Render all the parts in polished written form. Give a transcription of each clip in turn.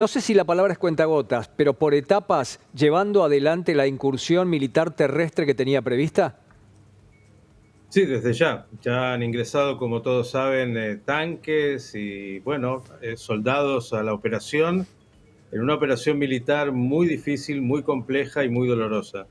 no sé si la palabra es cuentagotas, pero por etapas llevando adelante la incursión militar terrestre que tenía prevista? Sí, desde ya. Ya han ingresado, como todos saben, tanques y, bueno, soldados a la operación, en una operación militar muy difícil, muy compleja y muy dolorosa.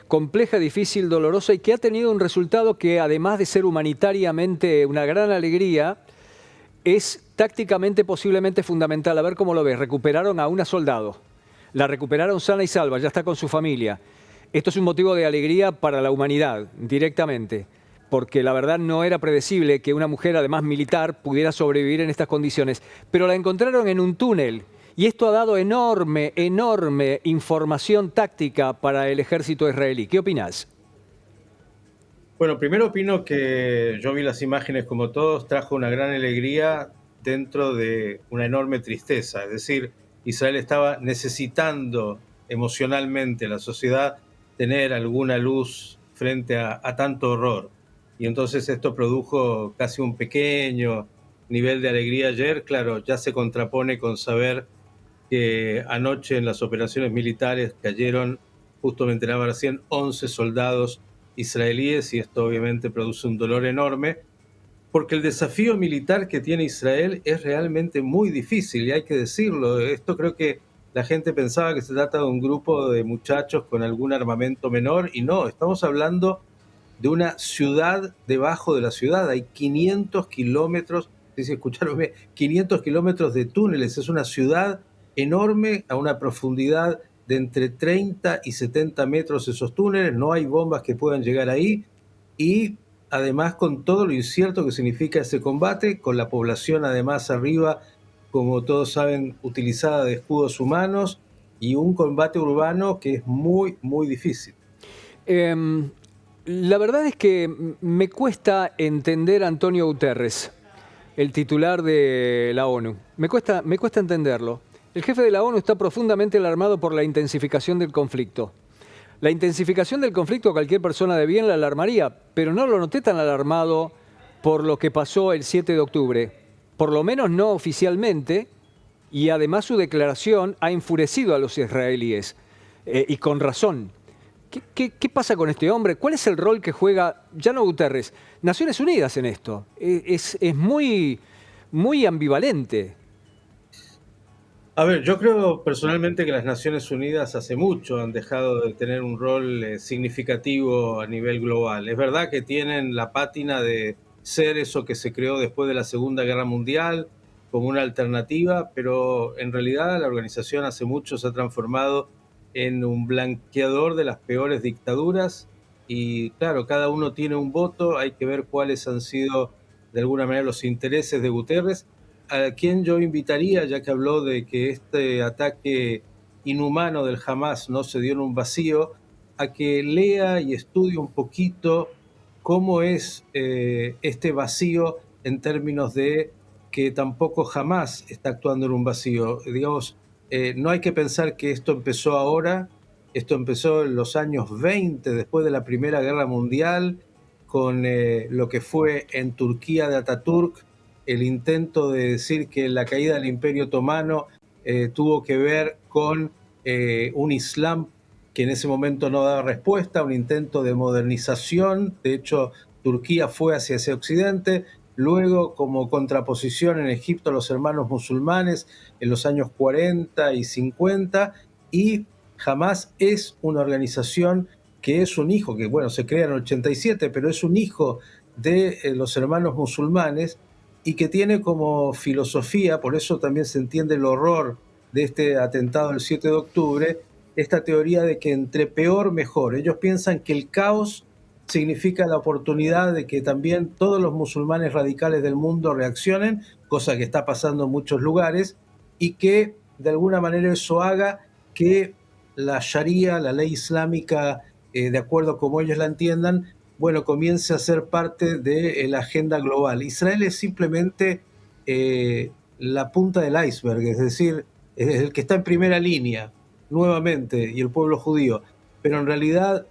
Compleja, difícil, dolorosa y que ha tenido un resultado que, además de ser humanitariamente una gran alegría, es tácticamente posiblemente fundamental. A ver cómo lo ves. Recuperaron a una soldado. La recuperaron sana y salva, ya está con su familia. Esto es un motivo de alegría para la humanidad, directamente, porque la verdad no era predecible que una mujer, además militar, pudiera sobrevivir en estas condiciones. Pero la encontraron en un túnel y esto ha dado enorme, enorme información táctica para el ejército israelí. ¿Qué opinás? Bueno, primero opino que yo vi las imágenes como todos, trajo una gran alegría dentro de una enorme tristeza. Es decir, Israel estaba necesitando emocionalmente la sociedad tener alguna luz frente a tanto horror. Y entonces esto produjo casi un pequeño nivel de alegría ayer. Claro, ya se contrapone con saber que anoche en las operaciones militares cayeron, justo me enteraba recién, 11 soldados israelíes y esto obviamente produce un dolor enorme porque el desafío militar que tiene Israel es realmente muy difícil y hay que decirlo. Esto creo que la gente pensaba que se trata de un grupo de muchachos con algún armamento menor y no, estamos hablando de una ciudad debajo de la ciudad. Hay 500 kilómetros, si escucharon bien, 500 kilómetros de túneles. Es una ciudad enorme a una profundidad de entre 30 y 70 metros esos túneles. No hay bombas que puedan llegar ahí. Y además con todo lo incierto que significa ese combate, con la población además arriba, como todos saben, utilizada de escudos humanos y un combate urbano que es muy, muy difícil. Em, la verdad es que me cuesta entender a Antonio Guterres, el titular de la ONU. Me cuesta entenderlo. El jefe de la ONU está profundamente alarmado por la intensificación del conflicto. La intensificación del conflicto a cualquier persona de bien la alarmaría, pero no lo noté tan alarmado por lo que pasó el 7 de octubre. Por lo menos no oficialmente, y además su declaración ha enfurecido a los israelíes, y con razón. ¿Qué pasa con este hombre? ¿Cuál es el rol que juega, ya no Guterres, Naciones Unidas en esto? Es muy, muy ambivalente. A ver, yo creo personalmente que las Naciones Unidas hace mucho han dejado de tener un rol significativo a nivel global. Es verdad que tienen la pátina de ser eso que se creó después de la Segunda Guerra Mundial como una alternativa, pero en realidad la organización hace mucho se ha transformado en un blanqueador de las peores dictaduras y claro, cada uno tiene un voto, hay que ver cuáles han sido de alguna manera los intereses de Guterres a quien yo invitaría, ya que habló de que este ataque inhumano del Hamas no se dio en un vacío, a que lea y estudie un poquito cómo es este vacío en términos de que tampoco Hamas está actuando en un vacío. Digamos, no hay que pensar que esto empezó ahora, esto empezó en los años 20, después de la Primera Guerra Mundial, con lo que fue en Turquía de Ataturk, el intento de decir que la caída del Imperio Otomano tuvo que ver con un Islam que en ese momento no daba respuesta, un intento de modernización. De hecho, Turquía fue hacia ese occidente. Luego, como contraposición en Egipto, los hermanos musulmanes en los años 40 y 50. Y Hamas es una organización que es un hijo, que bueno, se crea en el 87, pero es un hijo de los hermanos musulmanes y que tiene como filosofía, por eso también se entiende el horror de este atentado del 7 de octubre, esta teoría de que entre peor, mejor. Ellos piensan que el caos significa la oportunidad de que también todos los musulmanes radicales del mundo reaccionen, cosa que está pasando en muchos lugares, y que de alguna manera eso haga que la Sharia, la ley islámica, de acuerdo a como ellos la entiendan, bueno, comience a ser parte de la agenda global. Israel es simplemente la punta del iceberg, es decir, es el que está en primera línea, nuevamente, y el pueblo judío. Pero en realidad,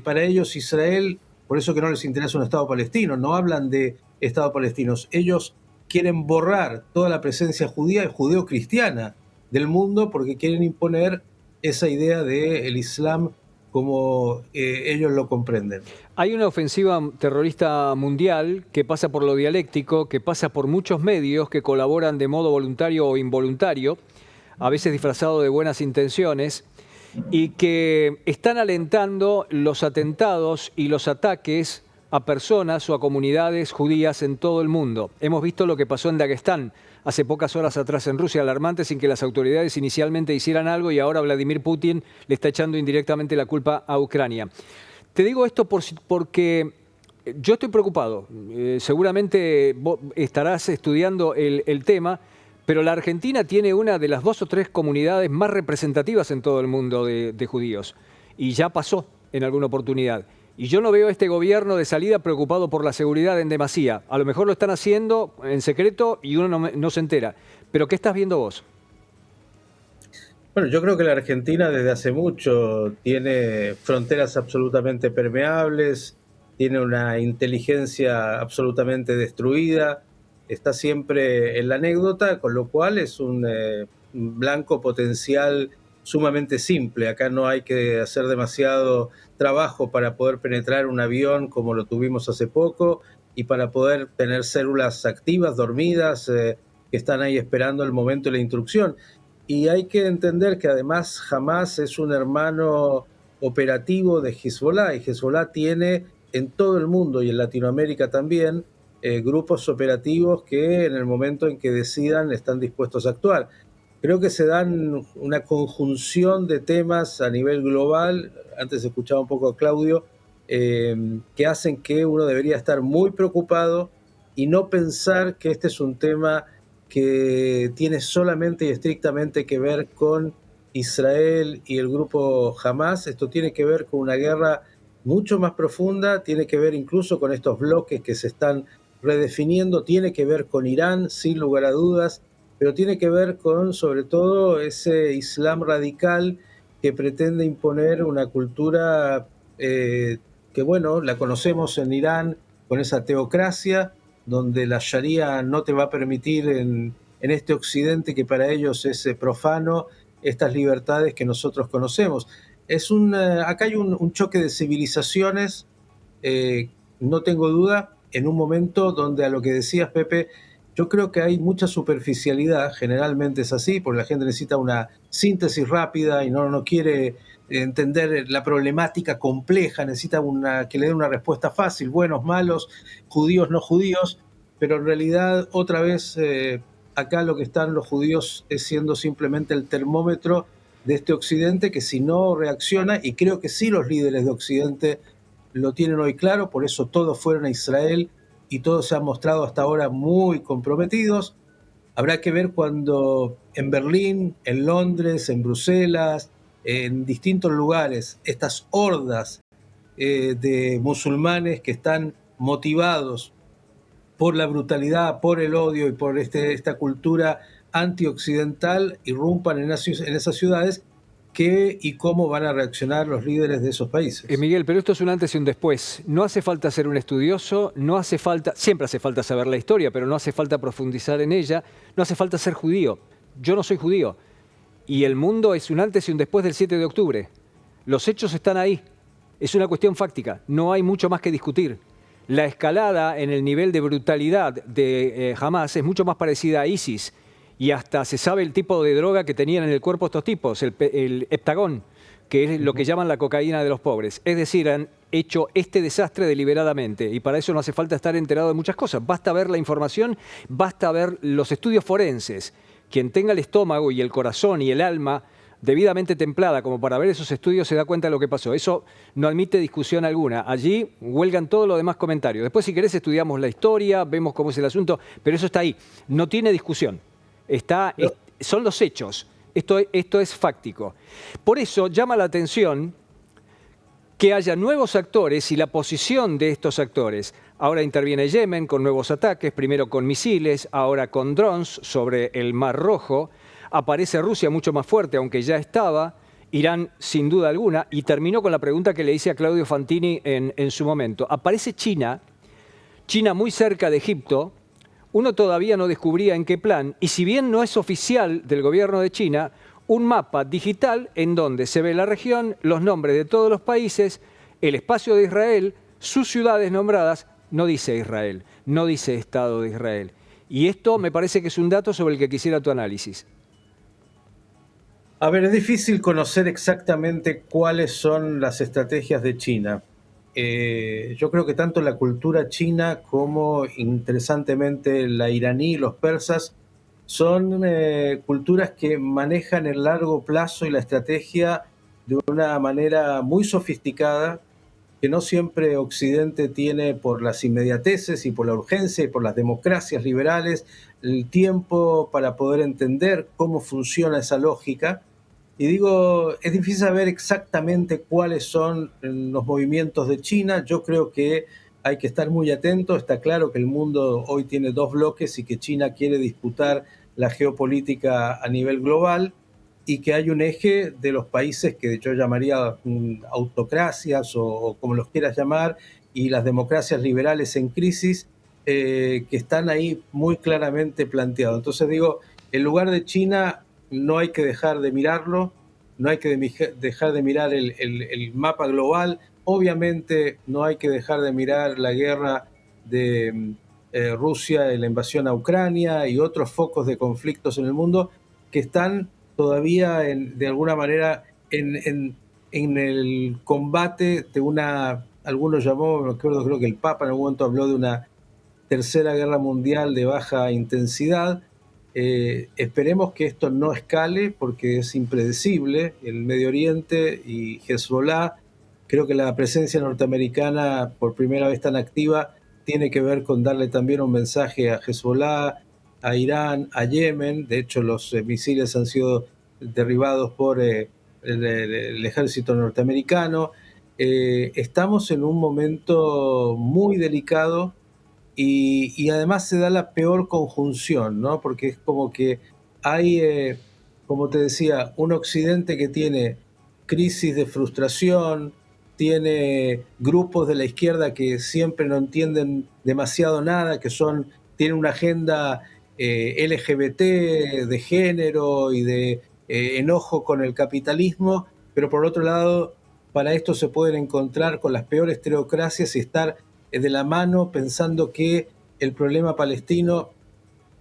para ellos Israel, por eso que no les interesa un Estado palestino, no hablan de Estado palestinos, ellos quieren borrar toda la presencia judía y judeo-cristiana del mundo porque quieren imponer esa idea del Islam como ellos lo comprenden. Hay una ofensiva terrorista mundial que pasa por lo dialéctico, que pasa por muchos medios que colaboran de modo voluntario o involuntario, a veces disfrazado de buenas intenciones, y que están alentando los atentados y los ataques a personas o a comunidades judías en todo el mundo. Hemos visto lo que pasó en Daguestán hace pocas horas atrás en Rusia, alarmante, sin que las autoridades inicialmente hicieran algo, y ahora Vladimir Putin le está echando indirectamente la culpa a Ucrania. Te digo esto porque yo estoy preocupado. Seguramente vos estarás estudiando el tema, pero la Argentina tiene una de las 2 o 3 comunidades más representativas en todo el mundo de judíos. Y ya pasó en alguna oportunidad. Y yo no veo a este gobierno de salida preocupado por la seguridad en demasía. A lo mejor lo están haciendo en secreto y uno no se entera. Pero ¿qué estás viendo vos? Bueno, yo creo que la Argentina desde hace mucho tiene fronteras absolutamente permeables, tiene una inteligencia absolutamente destruida, está siempre en la anécdota, con lo cual es un blanco potencial sumamente simple. Acá no hay que hacer demasiado trabajo para poder penetrar un avión como lo tuvimos hace poco y para poder tener células activas, dormidas, que están ahí esperando el momento de la instrucción. Y hay que entender que además Hamas es un hermano operativo de Hezbollah, y Hezbollah tiene en todo el mundo y en Latinoamérica también grupos operativos que en el momento en que decidan están dispuestos a actuar. Creo que se dan una conjunción de temas a nivel global, antes escuchaba un poco a Claudio, que hacen que uno debería estar muy preocupado y no pensar que este es un tema que tiene solamente y estrictamente que ver con Israel y el grupo Hamas. Esto tiene que ver con una guerra mucho más profunda, tiene que ver incluso con estos bloques que se están redefiniendo, tiene que ver con Irán, sin lugar a dudas, pero tiene que ver con, sobre todo, ese Islam radical que pretende imponer una cultura que, bueno, la conocemos en Irán con esa teocracia, donde la Sharia no te va a permitir en este occidente que para ellos es profano, estas libertades que nosotros conocemos. Acá hay un choque de civilizaciones, no tengo duda, en un momento donde a lo que decías, Pepe, yo creo que hay mucha superficialidad, generalmente es así, porque la gente necesita una síntesis rápida y no quiere entender la problemática compleja, necesita que le den una respuesta fácil, buenos, malos, judíos, no judíos, pero en realidad otra vez acá lo que están los judíos es siendo simplemente el termómetro de este occidente que si no reacciona, y creo que sí los líderes de occidente lo tienen hoy claro, por eso todos fueron a Israel y todos se han mostrado hasta ahora muy comprometidos. Habrá que ver cuando en Berlín, en Londres, en Bruselas, en distintos lugares, estas hordas de musulmanes que están motivados por la brutalidad, por el odio y por esta cultura antioccidental irrumpan en esas ciudades, qué y cómo van a reaccionar los líderes de esos países. Miguel, pero esto es un antes y un después. No hace falta ser un estudioso, no hace falta, siempre hace falta saber la historia, pero no hace falta profundizar en ella, no hace falta ser judío. Yo no soy judío. Y el mundo es un antes y un después del 7 de octubre. Los hechos están ahí. Es una cuestión fáctica. No hay mucho más que discutir. La escalada en el nivel de brutalidad de Hamas es mucho más parecida a ISIS. Y hasta se sabe el tipo de droga que tenían en el cuerpo estos tipos, el heptagón, que es lo que llaman la cocaína de los pobres. Es decir, han hecho este desastre deliberadamente, y para eso no hace falta estar enterado de muchas cosas. Basta ver la información, basta ver los estudios forenses. Quien tenga el estómago y el corazón y el alma debidamente templada como para ver esos estudios se da cuenta de lo que pasó. Eso no admite discusión alguna. Allí huelgan todos los demás comentarios. Después, si querés, estudiamos la historia, vemos cómo es el asunto, pero eso está ahí. No tiene discusión. Son los hechos. Esto es fáctico. Por eso llama la atención que haya nuevos actores y la posición de estos actores. Ahora interviene Yemen con nuevos ataques, primero con misiles, ahora con drones sobre el Mar Rojo. Aparece Rusia mucho más fuerte, aunque ya estaba. Irán, sin duda alguna. Y terminó con la pregunta que le hice a Claudio Fantini en su momento. Aparece China muy cerca de Egipto, uno todavía no descubría en qué plan, y si bien no es oficial del gobierno de China, un mapa digital en donde se ve la región, los nombres de todos los países, el espacio de Israel, sus ciudades nombradas, no dice Israel, no dice Estado de Israel. Y esto me parece que es un dato sobre el que quisiera tu análisis. A ver, es difícil conocer exactamente cuáles son las estrategias de China. Yo creo que tanto la cultura china como, interesantemente, la iraní y los persas son culturas que manejan el largo plazo y la estrategia de una manera muy sofisticada, que no siempre Occidente tiene por las inmediateces y por la urgencia y por las democracias liberales el tiempo para poder entender cómo funciona esa lógica. Y digo, es difícil saber exactamente cuáles son los movimientos de China. Yo creo que hay que estar muy atento. Está claro que el mundo hoy tiene dos bloques y que China quiere disputar la geopolítica a nivel global, y que hay un eje de los países que yo llamaría autocracias o como los quieras llamar, y las democracias liberales en crisis, que están ahí muy claramente planteados. Entonces digo, el lugar de China no hay que dejar de mirarlo, no hay que dejar de mirar el mapa global. Obviamente no hay que dejar de mirar la guerra de Rusia, la invasión a Ucrania y otros focos de conflictos en el mundo que están todavía de alguna manera en el combate de una, algunos llamó, me acuerdo, creo que el Papa en algún momento habló de una tercera guerra mundial de baja intensidad. Esperemos que esto no escale porque es impredecible. El Medio Oriente y Hezbollah, creo que la presencia norteamericana por primera vez tan activa tiene que ver con darle también un mensaje a Hezbollah, a Irán, a Yemen. De hecho, los misiles han sido derribados por el ejército norteamericano. Estamos en un momento muy delicado y además se da la peor conjunción, ¿no? Porque es como que hay, como te decía, un Occidente que tiene crisis de frustración, tiene grupos de la izquierda que siempre no entienden demasiado nada, que tienen una agenda LGBT, de género y de enojo con el capitalismo, pero por otro lado, para esto se pueden encontrar con las peores teocracias y estar de la mano pensando que el problema palestino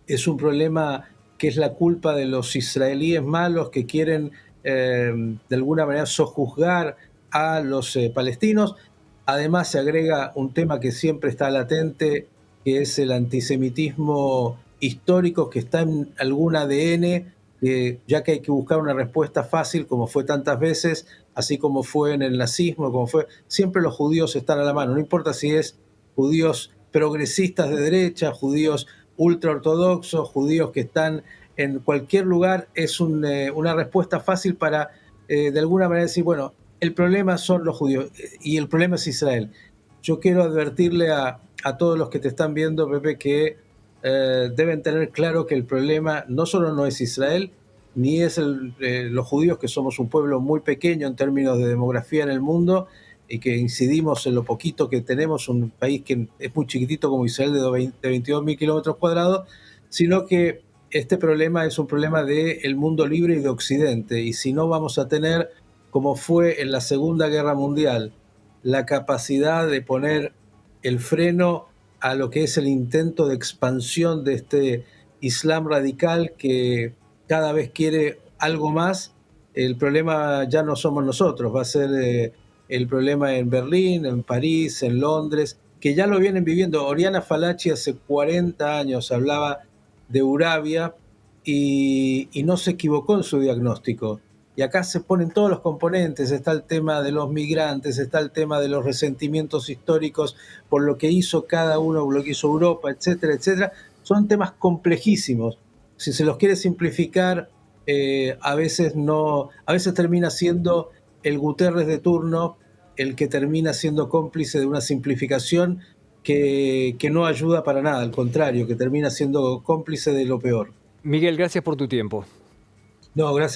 es un problema que es la culpa de los israelíes malos que quieren de alguna manera sojuzgar a los palestinos. Además se agrega un tema que siempre está latente, que es el antisemitismo histórico que está en algún ADN, ya que hay que buscar una respuesta fácil, como fue tantas veces, así como fue en el nazismo, como fue, siempre los judíos están a la mano, no importa si es judíos progresistas de derecha, judíos ultraortodoxos, judíos que están en cualquier lugar, es una respuesta fácil para de alguna manera decir, bueno, el problema son los judíos y el problema es Israel. Yo quiero advertirle a todos los que te están viendo, Pepe, que deben tener claro que el problema no solo no es Israel, ni es los judíos, que somos un pueblo muy pequeño en términos de demografía en el mundo y que incidimos en lo poquito que tenemos, un país que es muy chiquitito como Israel de 22.000 kilómetros cuadrados, sino que este problema es un problema del mundo libre y de Occidente. Y si no vamos a tener, como fue en la Segunda Guerra Mundial, la capacidad de poner el freno a lo que es el intento de expansión de este Islam radical que cada vez quiere algo más, el problema ya no somos nosotros, va a ser el problema en Berlín, en París, en Londres, que ya lo vienen viviendo. Oriana Fallaci hace 40 años hablaba de Eurabia y no se equivocó en su diagnóstico. Y acá se ponen todos los componentes, está el tema de los migrantes, está el tema de los resentimientos históricos por lo que hizo cada uno, lo que hizo Europa, etcétera, etcétera. Son temas complejísimos. Si se los quiere simplificar, a veces termina siendo el Guterres de turno el que termina siendo cómplice de una simplificación que no ayuda para nada, al contrario, que termina siendo cómplice de lo peor. Miguel, gracias por tu tiempo. No, gracias.